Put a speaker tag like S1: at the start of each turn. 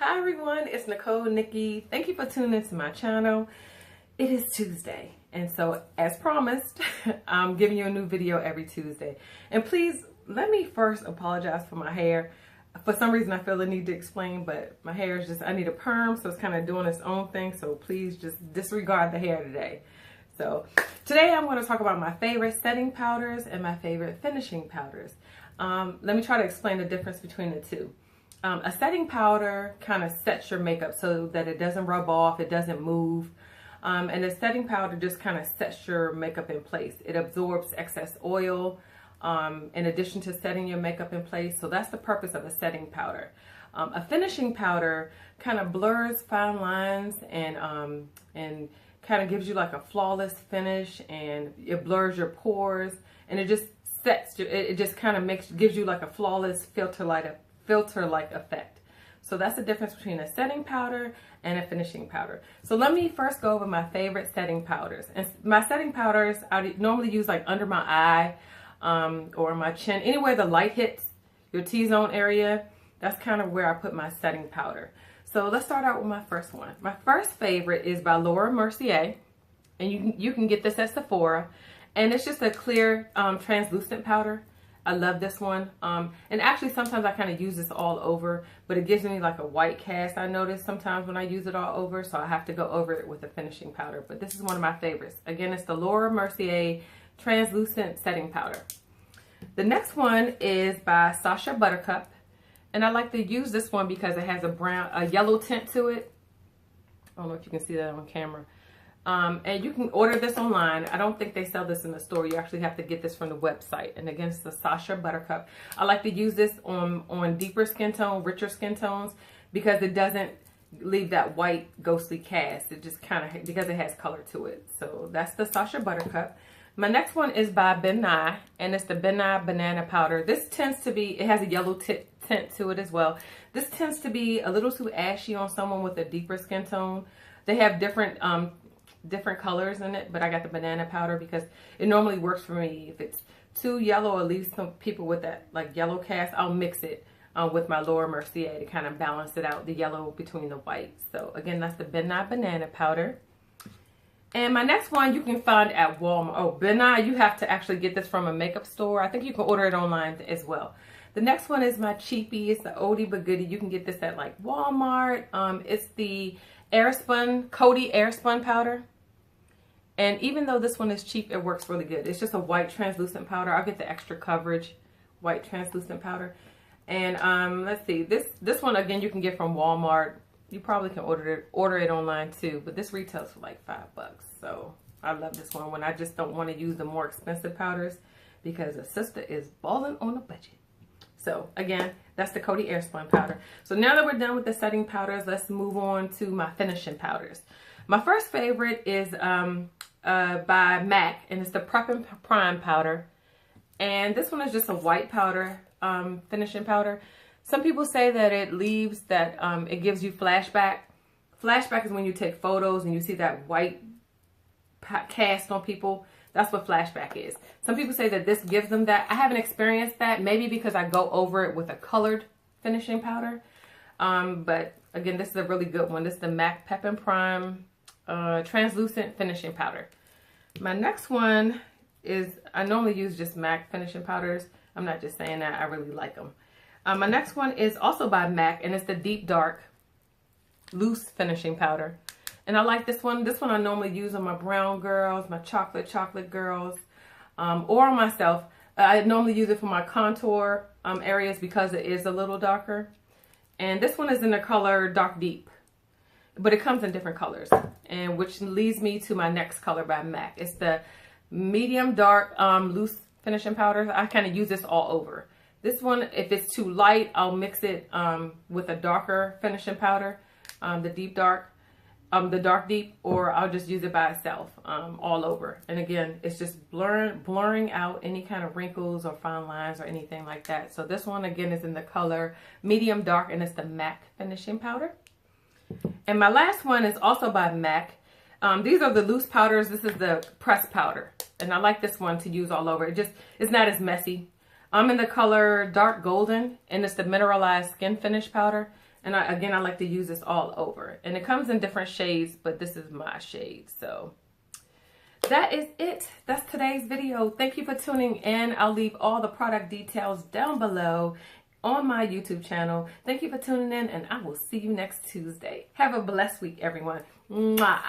S1: Hi everyone, it's Nikki. Thank you for tuning into my channel. It is Tuesday, and so as promised, I'm giving you a new video every Tuesday. And please let me first apologize for my hair. For some reason I feel the need to explain, but my hair is just, I need a perm, so it's kind of doing its own thing, so please just disregard the hair today. So today I'm going to talk about my favorite setting powders and my favorite finishing powders. Let me try to explain the difference between the two. A setting powder kind of sets your makeup so that it doesn't rub off, it doesn't move. And a setting powder just kind of sets your makeup in place. It absorbs excess oil in addition to setting your makeup in place. So that's the purpose of a setting powder. A finishing powder kind of blurs fine lines and kind of gives you like a flawless finish, and it blurs your pores, and it just sets you, it just kind of gives you like a flawless filter-like effect. So that's the difference between a setting powder and a finishing powder. So let me first go over my favorite setting powders. And my setting powders, I normally use like under my eye or my chin, anywhere the light hits your T-zone area. That's kind of where I put my setting powder. So let's start out with my first one. My first favorite is by Mercier, and you can get this at Sephora, and it's just a clear translucent powder. I love this one. And actually sometimes I kind of use this all over, but it gives me like a white cast, I notice sometimes when I use it all over, so I have to go over it with a finishing powder. But this is one of my favorites. Again, it's the Mercier translucent setting powder. The next one is by Sacha Buttercup, and I like to use this one because it has a yellow tint to it. I don't know if you can see that on camera. And you can order this online. I don't think they sell this in the store. You actually have to get this from the website. And again, it's the Sacha Buttercup. I like to use this on deeper skin tone, richer skin tones, because it doesn't leave that white ghostly cast. It just kind of, because it has color to it. So that's the Sacha Buttercup. My next one is by Ben-nye, and it's the Ben-nye banana powder. This tends to be, it has a yellow tint to it as well. This tends to be a little too ashy on someone with a deeper skin tone. They have different colors in it, but I got the banana powder because it normally works for me. If it's too yellow or leaves some people with that like yellow cast, I'll mix it with my Mercier to kind of balance it out, the yellow between the white. So again, that's the Ben-nye banana powder. And my next one you can find at Walmart. Oh, Ben-nye, you have to actually get this from a makeup store. I think you can order it online as well. The next one is my cheapie. It's the oldie but goodie. You can get this at like Walmart. It's the airspun, Coty airspun powder. And even though this one is cheap, it works really good. It's just a white translucent powder. I'll get the extra coverage white translucent powder. And let's see, this one again you can get from Walmart. You probably can order it online too, but this retails for like $5. So I love this one when I just don't want to use the more expensive powders because a sister is balling on a budget. So again, that's the Coty airspun powder. So now that we're done with the setting powders, let's move on to my finishing powders. My first favorite is by MAC, and it's the prep+prime powder. And this one is just a white powder, finishing powder. Some people say that it leaves that, it gives you flashback. Flashback is when you take photos and you see that white cast on people. That's what flashback is. Some people say that this gives them that. I haven't experienced that, maybe because I go over it with a colored finishing powder. But again, this is a really good one. This is the MAC prep+prime translucent finishing powder. My next one is, I normally use just MAC finishing powders. I'm not just saying that, I really like them. My next one is also by MAC, and it's the deep dark loose finishing powder. And I like this one. This one I normally use on my brown girls, my chocolate girls, or on myself. I normally use it for my contour areas because it is a little darker. And this one is in the color dark deep, but it comes in different colors, and which leads me to my next color by MAC. It's the medium dark loose finishing powder. I kind of use this all over. This one, if it's too light, I'll mix it with a darker finishing powder, the dark deep, or I'll just use it by itself all over. And again, it's just blurring out any kind of wrinkles or fine lines or anything like that. So this one again is in the color medium dark, and it's the MAC finishing powder. And my last one is also by MAC. These are the loose powders. This is the pressed powder, and I like this one to use all over. It's not as messy. I'm in the color dark golden, and it's the mineralized skin finish powder. And again, I like to use this all over. And it comes in different shades, but this is my shade. So that is it. That's today's video. Thank you for tuning in. I'll leave all the product details down below on my YouTube channel. Thank you for tuning in, and I will see you next Tuesday. Have a blessed week, everyone. Mwah.